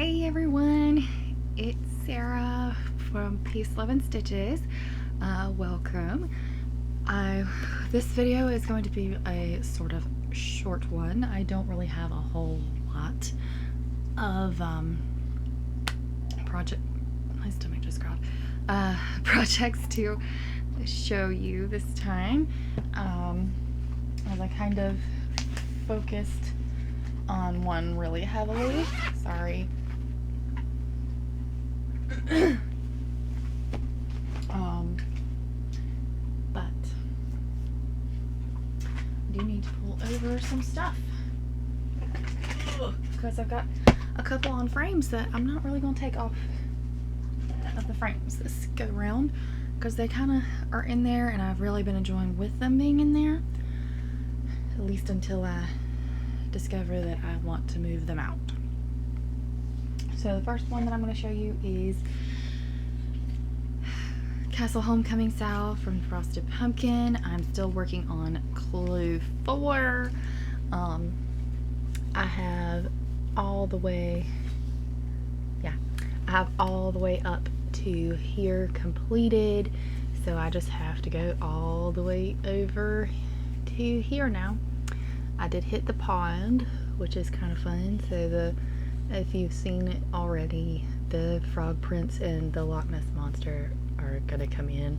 Hey everyone, it's Sarah from Peace, Love, and Stitches. Welcome. This video is going to be a sort of short one. I don't really have a whole lot of my stomach just growled. Projects to show you this time, as I kind of focused on one really heavily. Sorry. But I do need to pull over some stuff because I've got a couple on frames that I'm not really going to take off of the frames this go round because they kind of are in there and I've really been enjoying with them being in there, at least until I discover that I want to move them out. So the first one that I'm going to show you is Castle Homecoming South from Frosted Pumpkin. I'm still working on clue 4. I have all the way up to here completed, so I just have to go all the way over to here now. I did hit the pond, which is kind of fun. So if you've seen it already, the frog prince and the Loch Ness monster are gonna come in,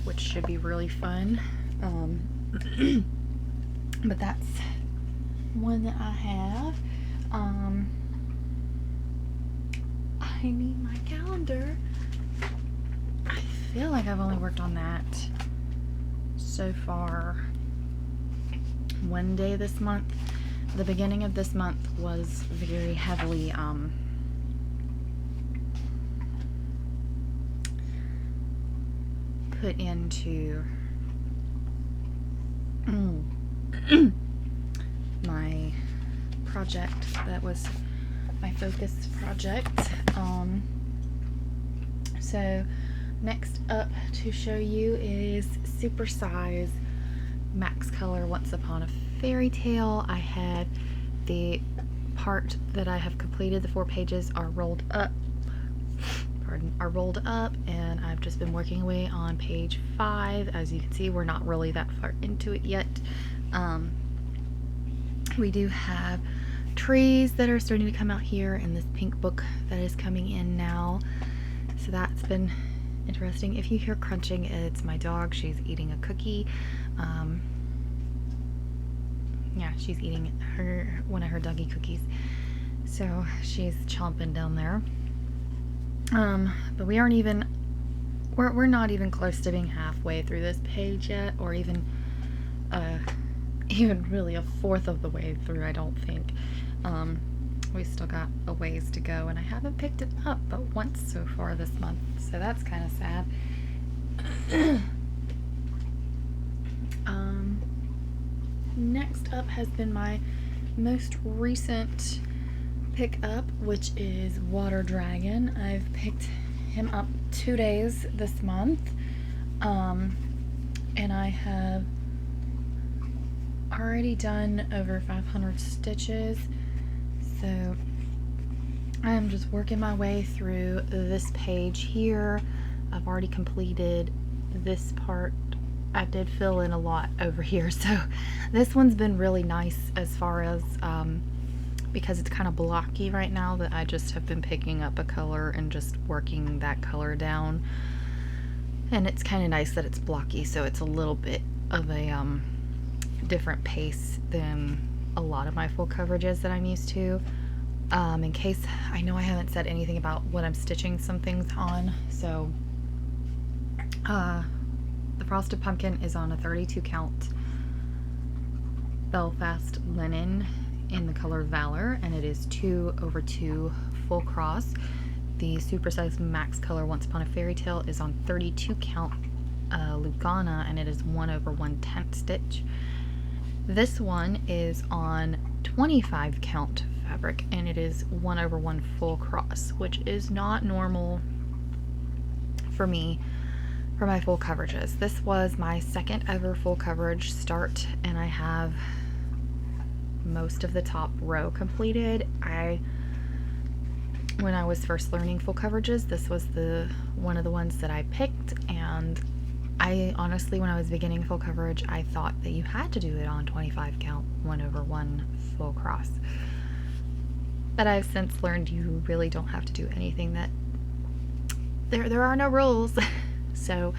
which should be really fun. But that's one that I have. I need my calendar. I feel like I've only worked on that so far one day this month. The beginning of this month was very heavily put into my project. That was my focus project. So next up to show you is Super Size Max Color Once Upon a Fairytale. I had the part that I have completed, the 4 pages are rolled up, and I've just been working away on page 5. As you can see, we're not really that far into it yet. We do have trees that are starting to come out here in this pink book that is coming in now, so that's been interesting. If you hear crunching, it's my dog. She's eating a cookie. Yeah, she's eating one of her doggy cookies, so she's chomping down there. But we aren't even, we're not even close to being halfway through this page yet, or even really a fourth of the way through, I don't think. We still got a ways to go, and I haven't picked it up but once so far this month, so that's kind of sad. Next up has been my most recent pickup, which is Water Dragon. I've picked him up 2 days this month, and I have already done over 500 stitches, so I'm just working my way through this page here. I've already completed this part. I did fill in a lot over here, so this one's been really nice as far as because it's kind of blocky right now, that I just have been picking up a color and just working that color down, and it's kind of nice that it's blocky, so it's a little bit of a different pace than a lot of my full coverages that I'm used to. In case, I know I haven't said anything about what I'm stitching some things on, so the Frosted Pumpkin is on a 32 count Belfast linen in the color Valor, and it is 2/2 full cross. The Super Size Max Color Once Upon a Fairytale is on 32 count Lugana, and it is 1/1/10 stitch. This one is on 25 count fabric, and it is 1/1 full cross, which is not normal for me for my full coverages. This was my second ever full coverage start, and I have most of the top row completed. I when I was first learning full coverages, this was one of the ones that I picked, and I honestly, when I was beginning full coverage, I thought that you had to do it on 25 count 1/1 full cross. But I've since learned you really don't have to do anything. That there are no rules. So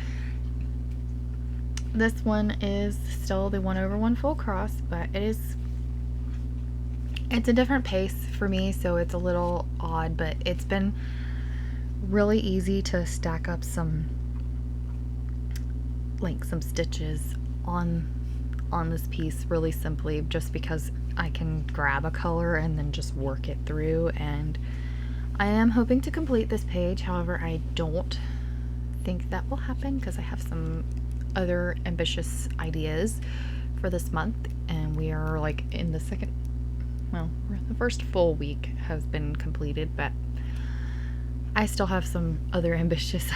this one is still the 1/1 full cross, but it's a different pace for me, so it's a little odd, but it's been really easy to stack up some stitches on this piece really simply, just because I can grab a color and then just work it through. And I am hoping to complete this page. However, I don't think that will happen because I have some other ambitious ideas for this month, and we are like in the second, well, the first full week has been completed, but I still have some other ambitious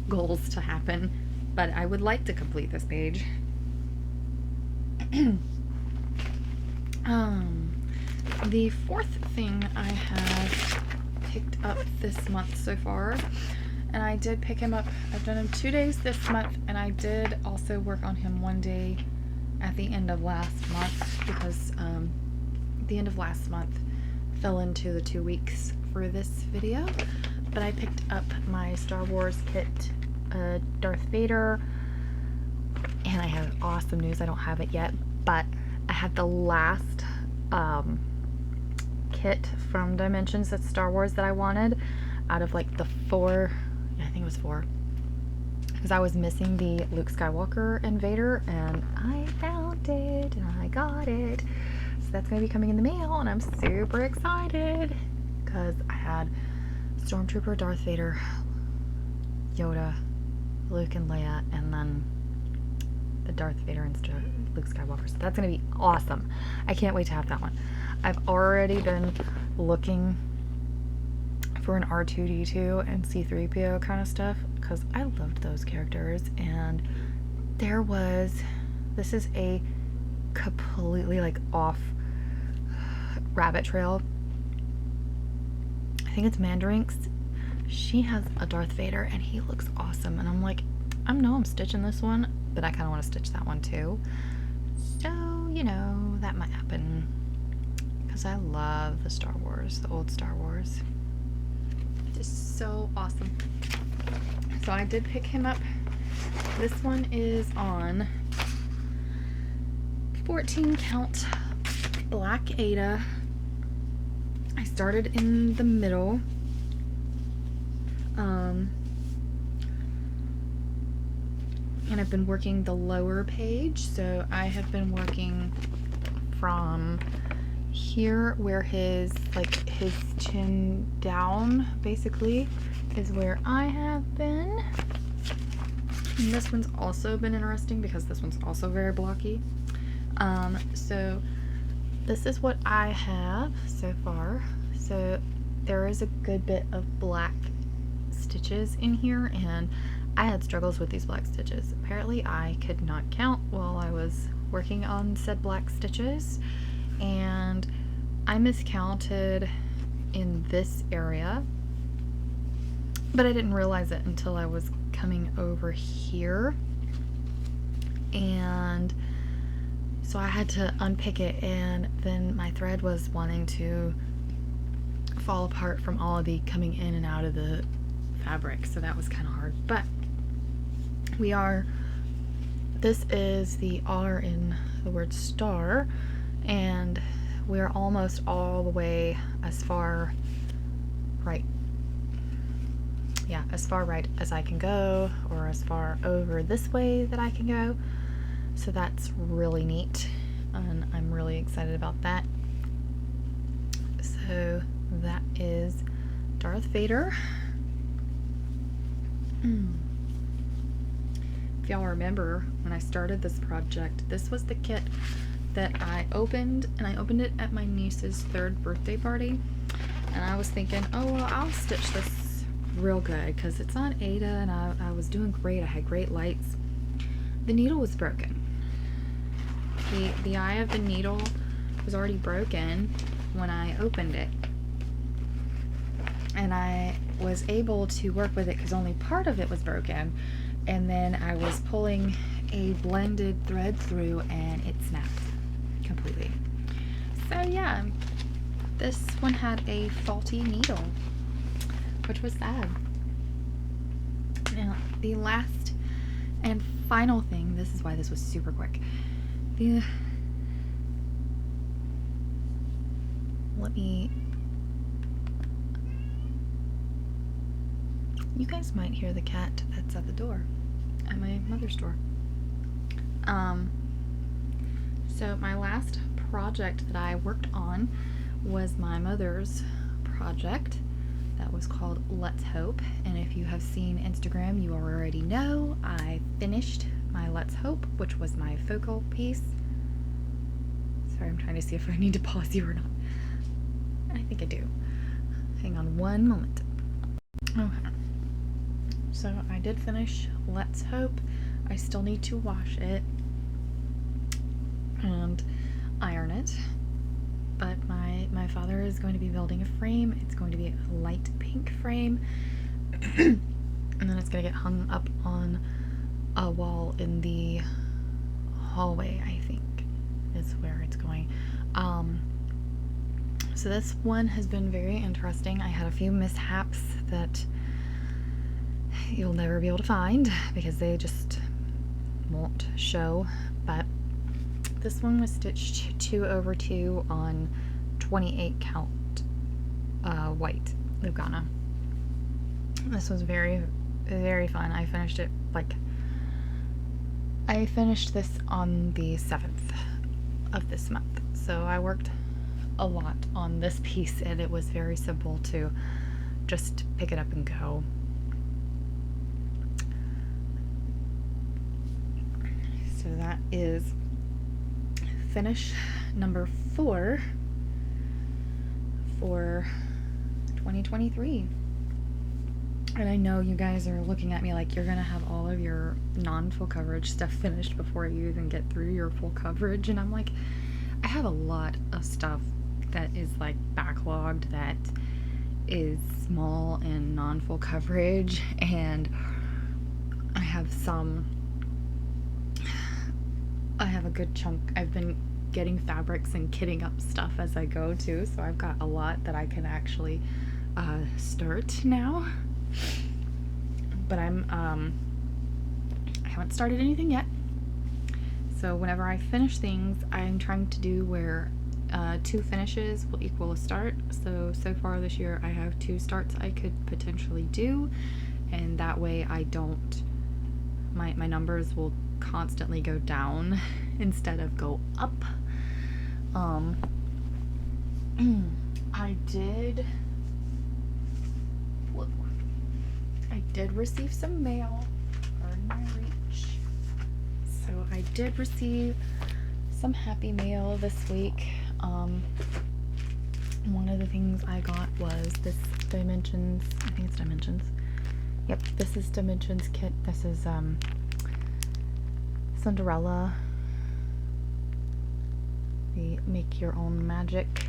goals to happen. But I would like to complete this page. The fourth thing I have picked up this month so far, and I did pick him up, I've done him 2 days this month, and I did also work on him 1 day at the end of last month, because the end of last month fell into the 2 weeks for this video. But I picked up my Star Wars kit, Darth Vader, and I have awesome news. I don't have it yet, but I had the last kit from Dimensions that's Star Wars that I wanted out of like the 4, I think it was 4, because I was missing the Luke Skywalker and Vader, and I found it and I got it. So that's going to be coming in the mail, and I'm super excited because I had Stormtrooper, Darth Vader, Yoda, Luke and Leia, and then the Darth Vader and Luke Skywalker. So that's going to be awesome. I can't wait to have that one. I've already been looking for an R2-D2 and C-3PO kind of stuff because I loved those characters, and this is a completely like off rabbit trail. I think it's Mandarinx. She has a Darth Vader and he looks awesome, and I'm like, I'm stitching this one, but I kind of want to stitch that one too. So, you know, that might happen because I love the Star Wars, the old Star Wars. It's so awesome. So I did pick him up. This one is on 14 count Black Ada. I started in the middle. And I've been working the lower page, so I have been working from here where his chin down basically is where I have been. And this one's also been interesting because this one's also very blocky. So this is what I have so far. So there is a good bit of black stitches in here, and I had struggles with these black stitches. Apparently I could not count while I was working on said black stitches, and I miscounted in this area, but I didn't realize it until I was coming over here, and so I had to unpick it, and then my thread was wanting to fall apart from all of the coming in and out of the fabric, so that was kind of hard. But this is the R in the word star, and we're almost all the way as far right, as far right as I can go, or as far over this way that I can go. So that's really neat, and I'm really excited about that. So that is Darth Vader. If y'all remember, when I started this project, this was the kit that I opened, and I opened it at my niece's 3rd birthday party, and I was thinking, oh well, I'll stitch this real good because it's on Ada, and I was doing great. I had great lights. The needle was broken. The eye of the needle was already broken when I opened it. and I was able to work with it because only part of it was broken, and then I was pulling a blended thread through and it snapped completely. So yeah, this one had a faulty needle, which was sad. Now, the last and final thing, this is why this was super quick. You guys might hear the cat that's at the door, at my mother's door. So my last project that I worked on was my mother's project that was called Let's Hope, and if you have seen Instagram, you already know I finished my Let's Hope, which was my focal piece. Sorry, I'm trying to see if I need to pause you or not. I think I do. Hang on one moment. Okay. So I did finish Let's Hope. I still need to wash it and iron it, but my father is going to be building a frame. It's going to be a light pink frame and then it's going to get hung up on a wall in the hallway, I think is where it's going. So this one has been very interesting. I had a few mishaps that you'll never be able to find because they just won't show, but this one was stitched 2/2 on 28 count white Lugana. This was very, very fun. I finished this on the 7th of this month, so I worked a lot on this piece, and it was very simple to just pick it up and go. So that is finish number 4 for 2023. And I know you guys are looking at me like you're gonna have all of your non-full coverage stuff finished before you even get through your full coverage, and I'm like, I have a lot of stuff that is like backlogged that is small and non-full coverage, and I have a good chunk. I've been getting fabrics and kitting up stuff as I go too, so I've got a lot that I can actually start now. But I haven't started anything yet. So whenever I finish things, I'm trying to do where 2 finishes will equal a start. So far this year I have 2 starts I could potentially do, and that way I don't, my numbers will constantly go down instead of go up. I did receive some mail. Pardon my reach. So I did receive some happy mail this week. One of the things I got was this Dimensions, I think it's Dimensions. Yep, this is Dimensions kit. This is Cinderella, the Make Your Own Magic.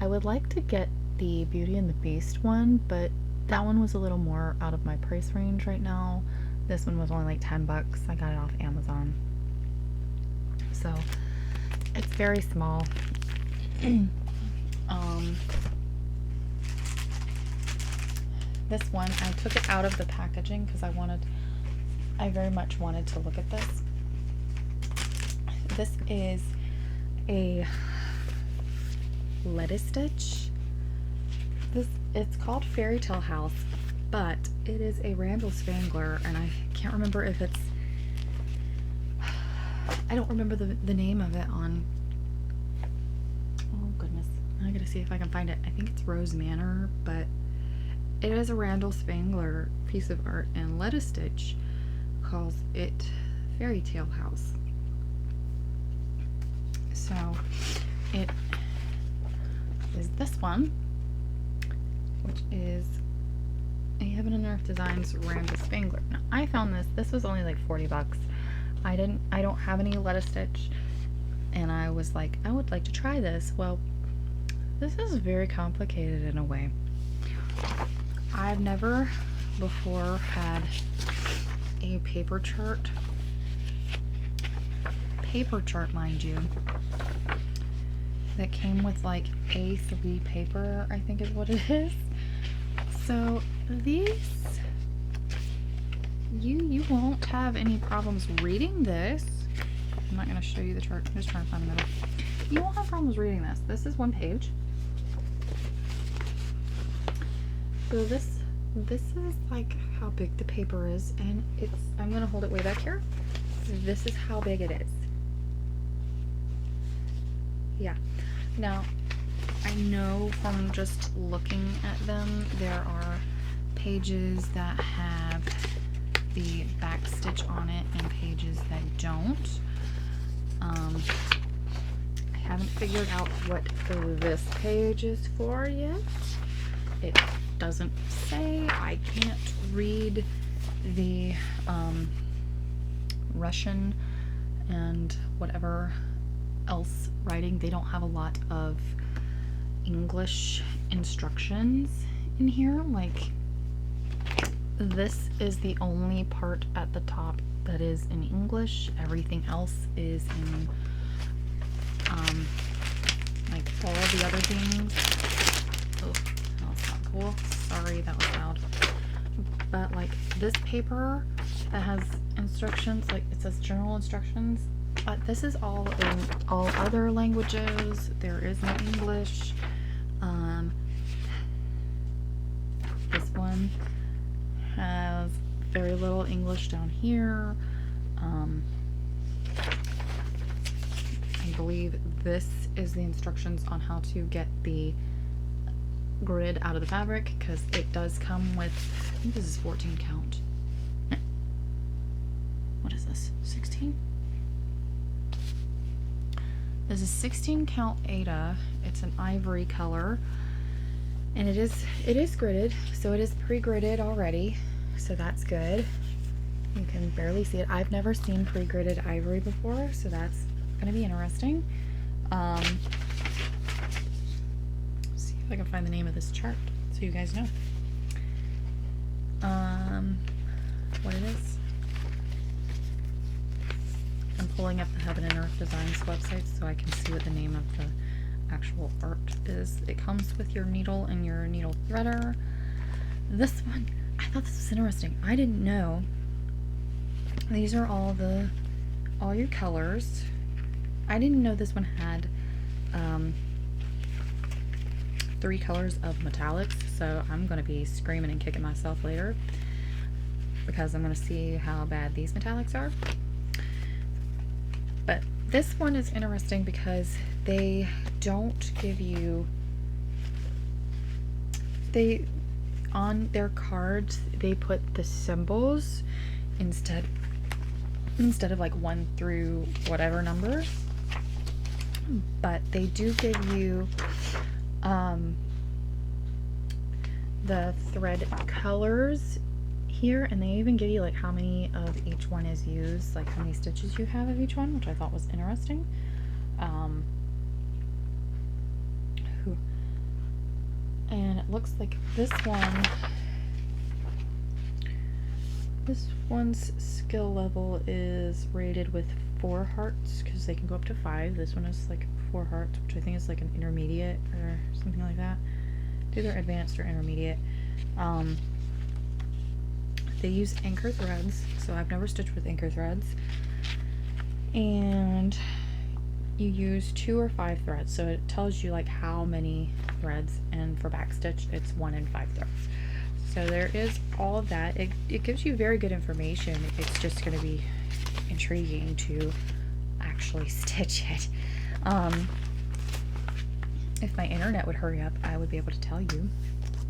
I would like to get the Beauty and the Beast one, but that one was a little more out of my price range right now. This one was only like 10 bucks. I got it off Amazon. So it's very small. This one, I took it out of the packaging because I very much wanted to look at this. This is a lettuce stitch. It's called Fairytale House, but it is a Randall Spangler, and I can't remember if it's, I don't remember the name of it on, oh goodness, I gotta see if I can find it. I think it's Rose Manor, but it is a Randall Spangler piece of art, and Lettuce Stitch calls it Fairytale House. So it is this one, which is a Heaven and Earth Designs Randall Spangler. Now, I found this was only like 40 bucks. I don't have any lettuce stitch, and I was like, I would like to try this. Well, this is very complicated in a way. I've never before had a paper chart, mind you, that came with like A3 paper, I think is what it is. So these, you won't have any problems reading this. I'm not going to show you the chart. I'm just trying to find the middle. You won't have problems reading this. This is one page. So this is like how big the paper is, and I'm going to hold it way back here. This is how big it is. Yeah. Now, I know from just looking at them, there are pages that have the back stitch on it and pages that don't. I haven't figured out what this page is for yet. It doesn't say. I can't read the Russian and whatever else writing. They don't have a lot of English instructions in here. Like, this is the only part at the top that is in English. Everything else is in like all the other things. Oh, that's not cool. Sorry, that was loud. But like this paper that has instructions, like it says general instructions, but this is all in all other languages. There is no English. This one has very little English down here. I believe this is the instructions on how to get the grid out of the fabric, because it does come with, I think this is 14 count. What is this? 16? This is 16 count Ada. It's an ivory color, and it is gridded, so it is pre-gridded already, so that's good. You can barely see it. I've never seen pre-gridded ivory before, so that's gonna be interesting. See if I can find the name of this chart so you guys know what it is. I'm pulling up the Heaven and Earth Designs website so I can see what the name of the actual art is. It comes with your needle and your needle threader. This one, I thought this was interesting. I didn't know. These are all your colors. I didn't know this one had 3 colors of metallics, so I'm going to be screaming and kicking myself later because I'm going to see how bad these metallics are. But this one is interesting because they don't give you, on their cards they put the symbols instead of like 1 through whatever numbers, but they do give you the thread colors here, and they even give you like how many of each one is used, like how many stitches you have of each one, which I thought was interesting. And it looks like this one's skill level is rated with 4 hearts because they can go up to 5. This one is like 4 hearts, which I think is like an intermediate or something like that. Either advanced or intermediate. They use anchor threads, so I've never stitched with anchor threads. And you use 2 or 5 threads, so it tells you like how many threads, and for back stitch it's 1 and 5 threads. So there is all of that. It gives you very good information. It's just going to be intriguing to actually stitch it. If my internet would hurry up, I would be able to tell you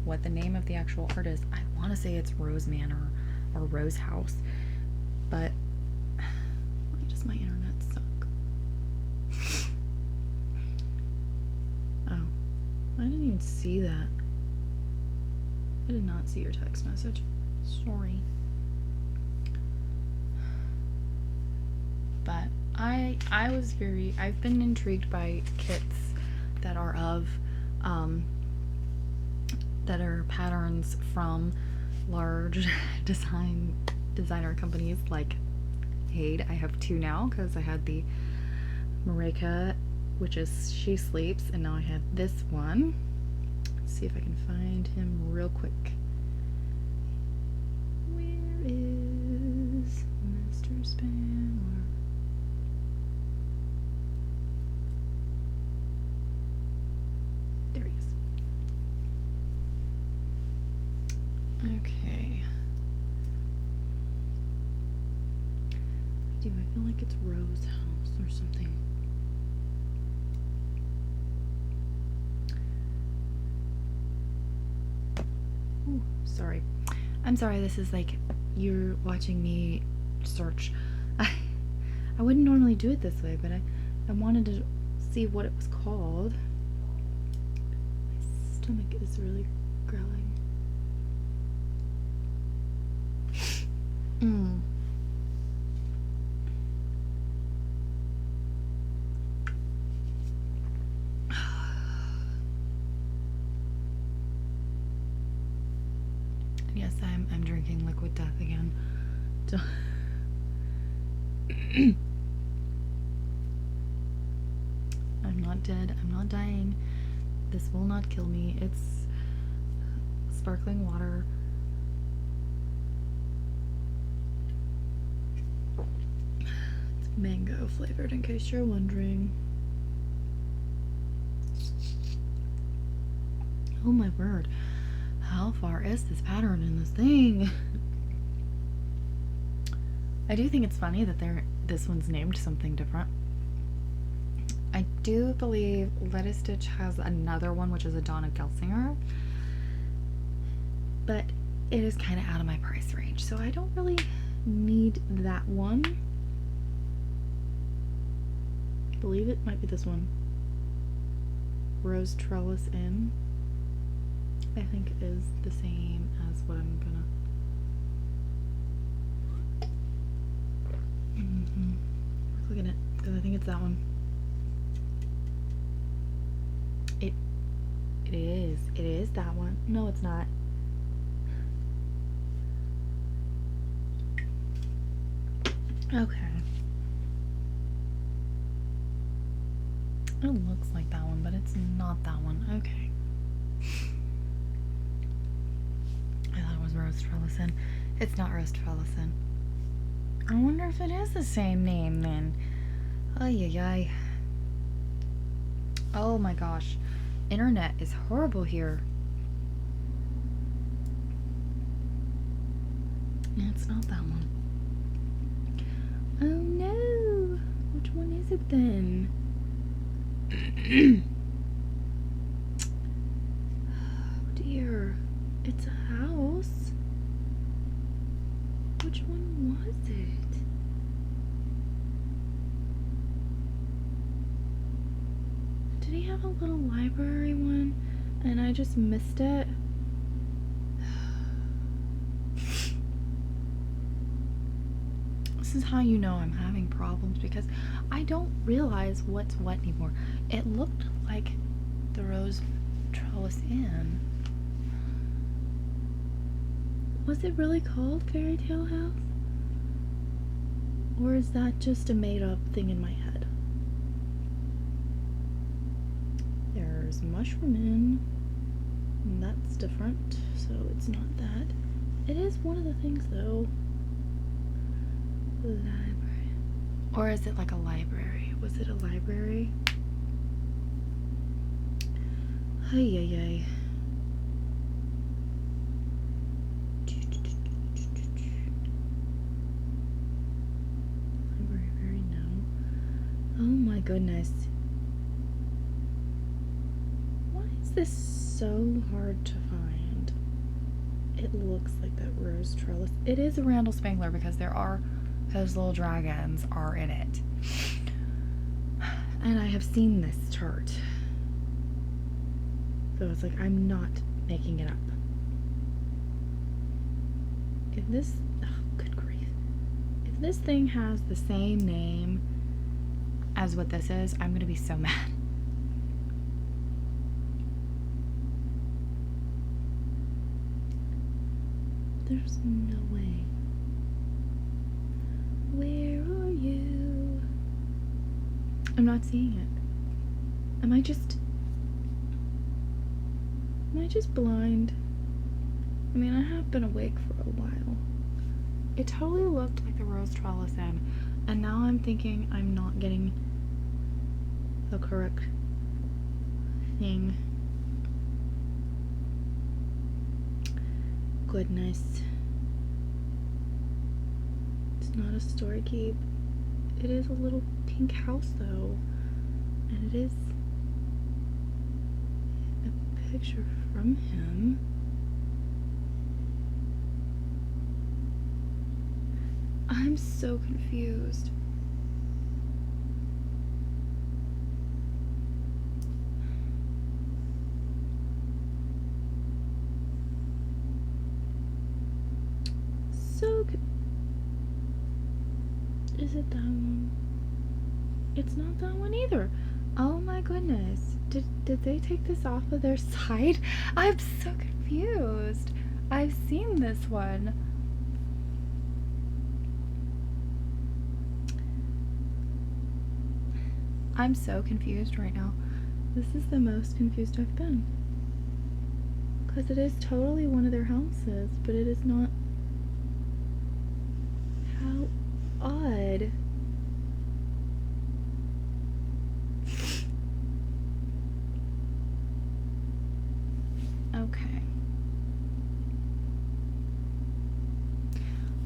what the name of the actual art is. I want to say it's Rose Manor or Rose House, but why does my internet suck? Oh, I didn't even see that. I did not see your text message. Sorry. But I've been intrigued by kits that are of that are patterns from large designer companies like HAED. I have two now because I had the Mareka, which is She Sleeps, and now I have this one. Let's see if I can find him real quick. Where is Mr. Spangler? There he is. Okay. I feel like it's Rose House or something. Ooh, sorry. I'm sorry, this is like you're watching me search. I wouldn't normally do it this way, but I wanted to see what it was called. My stomach is really growling. Yes, I'm drinking liquid death again. I'm not dead. I'm not dying. This will not kill me. It's sparkling water. It's mango flavored, in case you're wondering. Oh my word. How far is this pattern in this thing? I do think it's funny that this one's named something different. I do believe Let It Stitch has another one, which is a Donna Gelsinger, but it is kind of out of my price range, so I don't really need that one. I believe it might be this one. Rose Trellis Inn. I think it is the same as what I'm gonna. Look at it, because I think it's that one. It is that one. No, it's not. Okay. It looks like that one, but it's not that one. Okay. I thought it was Rose Trellison. It's not Rose Trellison. I wonder if it is the same name then. Ay, ay, ay. Oh my gosh. Internet is horrible here. No, it's not that one. Oh no. Which one is it then? Oh dear. It's a house. Which one was it? Did he have a little library one and I just missed it? This is how you know I'm having problems, because I don't realize what's what anymore. It looked like the Rose Trellis Inn. Was it really called Fairytale House? Or is that just a made-up thing in my head? There's Mushroom Inn. And that's different, so it's not that. It is one of the things, though. Library. Or is it like a library? Was it a library? Ay, ay, ay. Library, no. Oh my goodness. Why is this so hard to find? It looks like that Rose Trellis. It is a Randall Spangler because those little dragons are in it. And I have seen this chart. So it's like, I'm not making it up. If this, oh, good grief. If this thing has the same name as what this is, I'm gonna be so mad. There's no way. Where are you? I'm not seeing it. Am I just blind? I mean, I have been awake for a while. It totally looked like the rose trellis in, and now I'm thinking I'm not getting the correct thing. Goodness. It's not a story keep. It is a little pink house though, and it is a picture from him. I'm so confused. Is it that one? It's not that one either. Oh my goodness. Did they take this off of their site? I'm so confused. I've seen this one. I'm so confused right now. This is the most confused I've been. Because it is totally one of their houses, but it is not. How odd. Okay.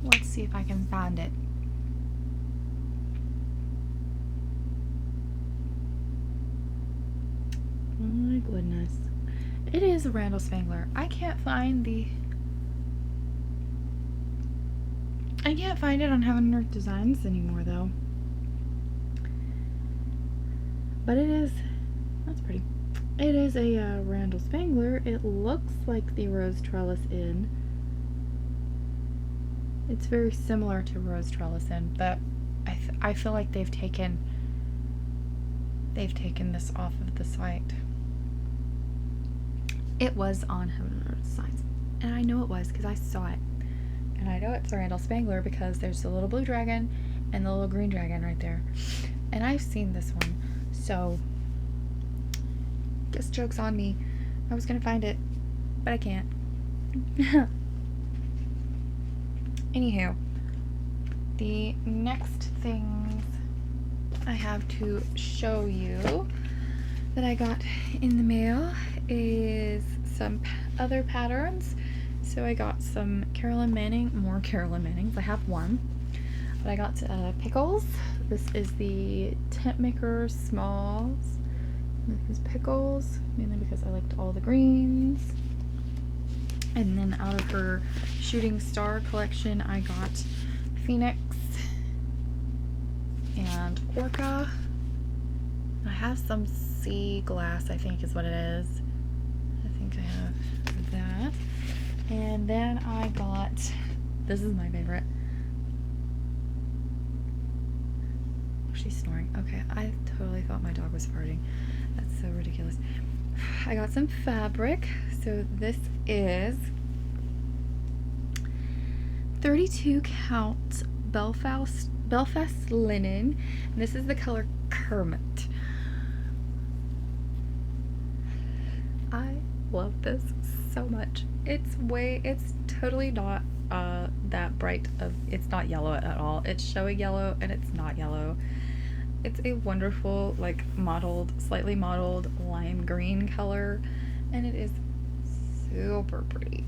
Let's see if I can find it. Oh my goodness. It is Randall Spangler. I can't find it on Heaven and Earth Designs anymore though. But it is, that's pretty. It is a Randall Spangler. It looks like the Rose Trellis Inn. It's very similar to Rose Trellis Inn, but I feel like they've taken this off of the site. It was on Heaven and Earth Designs, and I know it was because I saw it. And I know it's Randall Spangler because there's the little blue dragon and the little green dragon right there. And I've seen this one. So, guess joke's on me. I was gonna find it, but I can't. Anywho, the next things I have to show you that I got in the mail is some other patterns. So I got some Carolyn Manning, more Carolyn Mannings. I have one, but I got pickles. This is the Tent Maker Smalls. This is pickles, mainly because I liked all the greens. And then out of her Shooting Star collection, I got Phoenix and Orca. I have some sea glass, I think is what it is. I think I have that. And then I got, this is my favorite. Oh, she's snoring. Okay, I totally thought my dog was farting. That's so ridiculous. I got some fabric. So this is 32 count Belfast linen. And this is the color Kermit. I love this so much. It's totally not that bright of, it's not yellow at all. It's showing yellow and it's not yellow. It's a wonderful, like, slightly mottled lime green color, and it is super pretty.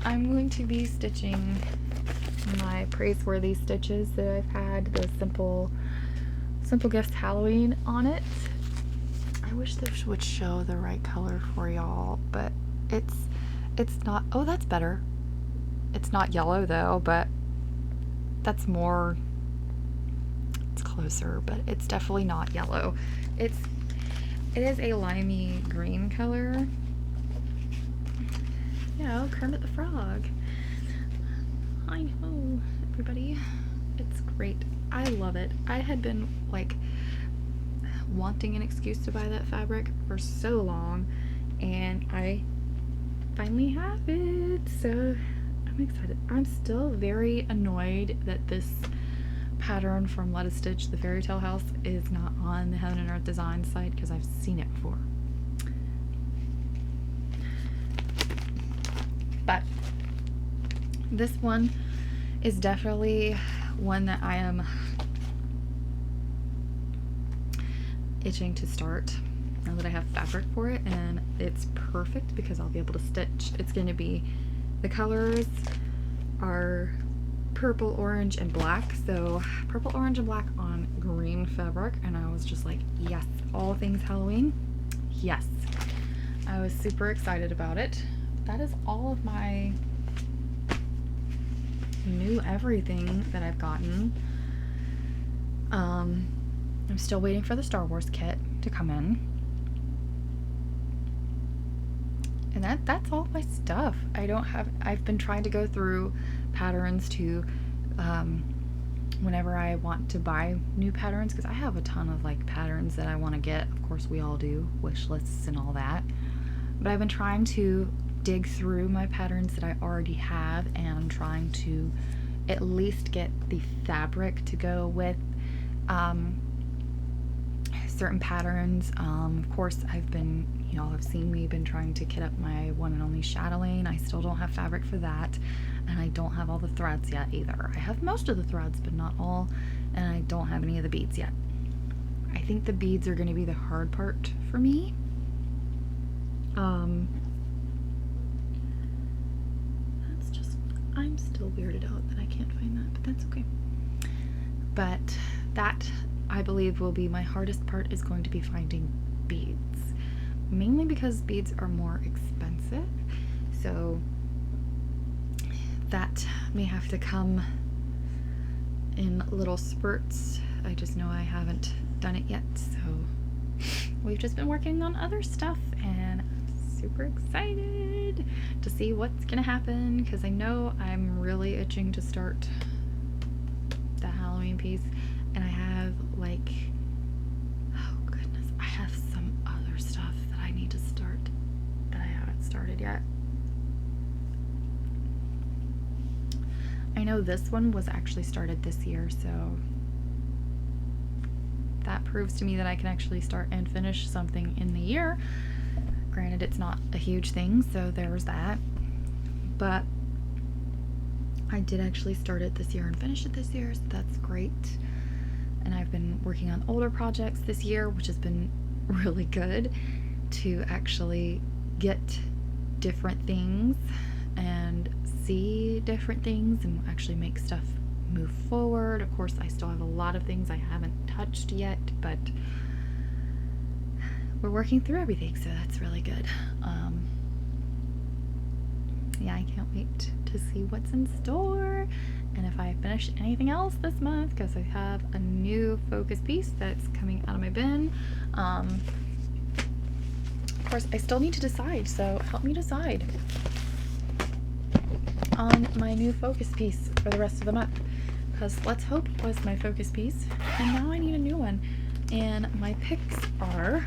I'm going to be stitching my praiseworthy stitches that I've had, the Simple Gifts Halloween on it. I wish this would show the right color for y'all, but it's not. Oh, that's better. It's not yellow though, but that's more, it's closer, but it's definitely not yellow. It is a limey green color. Yeah, Kermit the Frog. I know, everybody. It's great. I love it. I had been like wanting an excuse to buy that fabric for so long, and I finally have it. So I'm excited. I'm still very annoyed that this pattern from Let Us Stitch, the Fairytale house, is not on the Heaven and Earth design site because I've seen it before. But this one is definitely one that I am itching to start now that I have fabric for it, and it's perfect because I'll be able to stitch. It's going to be, the colors are purple, orange, and black. So purple, orange, and black on green fabric, and I was just like, yes, all things Halloween, yes. I was super excited about it. That is all of my new everything that I've gotten. I'm still waiting for the Star Wars kit to come in. And that's all my stuff. I've been trying to go through patterns to, whenever I want to buy new patterns, because I have a ton of like patterns that I want to get. Of course we all do, wish lists and all that. But I've been trying to dig through my patterns that I already have, and I'm trying to at least get the fabric to go with certain patterns. Of course, I've been, y'all have seen me been trying to kit up my one and only chatelaine. I still don't have fabric for that, and I don't have all the threads yet either. I have most of the threads, but not all, and I don't have any of the beads yet. I think the beads are going to be the hard part for me. That's just, I'm still weirded out that I can't find that, but that's okay. But that, I believe, will be my hardest part, is going to be finding beads. Mainly because beads are more expensive, so that may have to come in little spurts. I just know I haven't done it yet, so we've just been working on other stuff, and I'm super excited to see what's gonna happen, because I know I'm really itching to start the Halloween piece. And I have, like, oh goodness, I have some other stuff that I need to start that I haven't started yet. I know this one was actually started this year, so that proves to me that I can actually start and finish something in the year. Granted, it's not a huge thing, so there's that. But I did actually start it this year and finish it this year, so that's great. And I've been working on older projects this year, which has been really good to actually get different things and see different things and actually make stuff move forward. Of course, I still have a lot of things I haven't touched yet, but we're working through everything, so that's really good. Yeah, I can't wait to see what's in store. And if I finish anything else this month, because I have a new focus piece that's coming out of my bin. Of course, I still need to decide, so help me decide on my new focus piece for the rest of the month. Because Let's Hope was my focus piece, and now I need a new one. And my picks are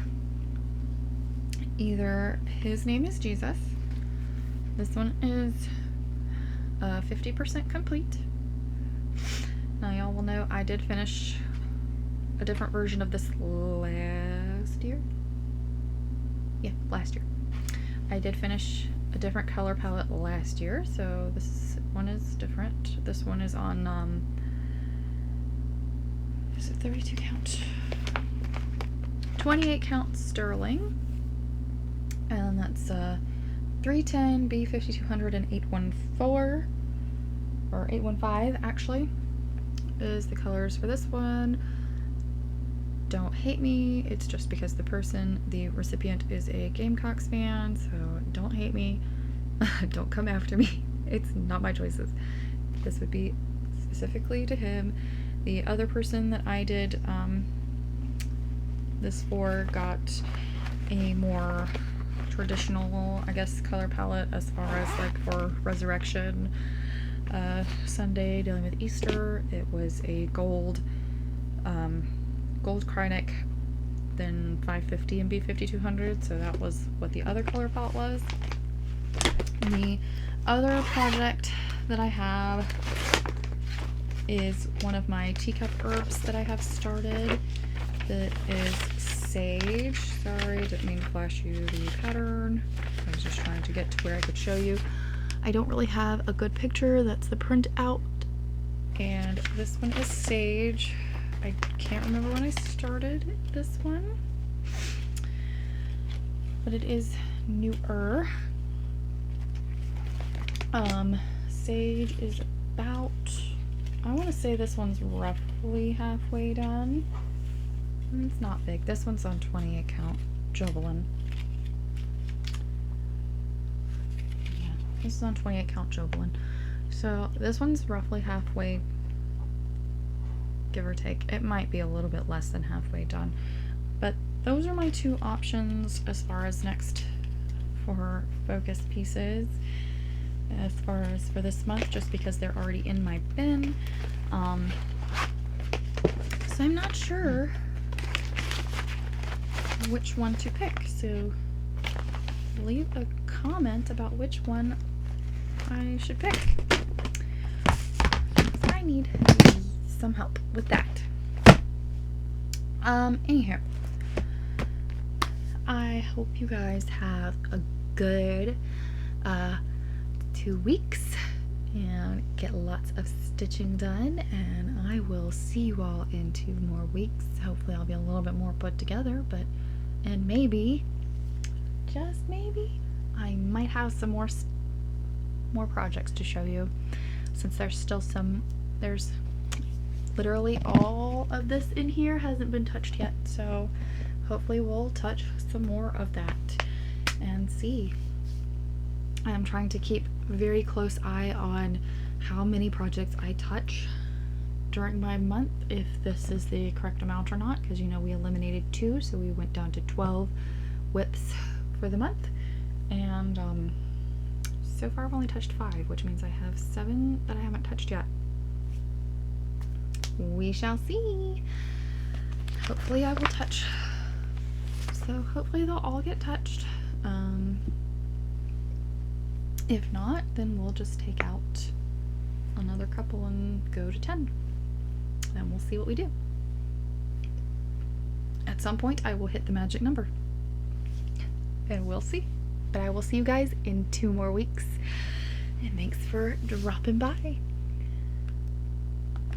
either His Name is Jesus. This one is 50% complete. Now y'all will know I did finish a different version of this last year. Yeah, last year. I did finish a different color palette last year, so this one is different. This one is on, is it 32 count? 28 count sterling. And that's 310, B5200, and 814, or 815 actually, is the colors for this one. Don't hate me, it's just because the recipient is a Gamecocks fan, so don't hate me. Don't come after me. It's not my choices. This would be specifically to him. The other person that I did this for got a more traditional, I guess, color palette as far as like for Resurrection Sunday dealing with Easter. It was a gold Kreinik, then 550 and B5200, so that was what the other color palette was. The other project that I have is one of my teacup herbs that I have started. That is sage. Sorry, didn't mean to flash you the pattern. I was just trying to get to where I could show you. I don't really have a good picture. That's the print out. And this one is sage. I can't remember when I started this one, but it is newer. Sage is about, I want to say this one's roughly halfway done. It's not big. This one's on 28 count Jovelin. Yeah, this is on 28 count Jovelin. So this one's roughly halfway, give or take. It might be a little bit less than halfway done. But those are my two options as far as next for focus pieces. As far as for this month, just because they're already in my bin. So I'm not sure which one to pick. So leave a comment about which one I should pick. I need some help with that. Anyhow, I hope you guys have a good 2 weeks and get lots of stitching done, and I will see you all in 2 more weeks. Hopefully I'll be a little bit more put together, and maybe, just maybe, I might have some more projects to show you, since there's literally all of this in here hasn't been touched yet, so hopefully we'll touch some more of that and see. I'm trying to keep a very close eye on how many projects I touch during my month, if this is the correct amount or not, because you know we eliminated 2, so we went down to 12 whips for the month, and so far I've only touched 5, which means I have 7 that I haven't touched yet. We shall see. Hopefully I will touch, so hopefully they'll all get touched. If not, then we'll just take out another couple and go to 10, and we'll see what we do. At some point I will hit the magic number, and we'll see. But I will see you guys in 2 more weeks, and thanks for dropping by.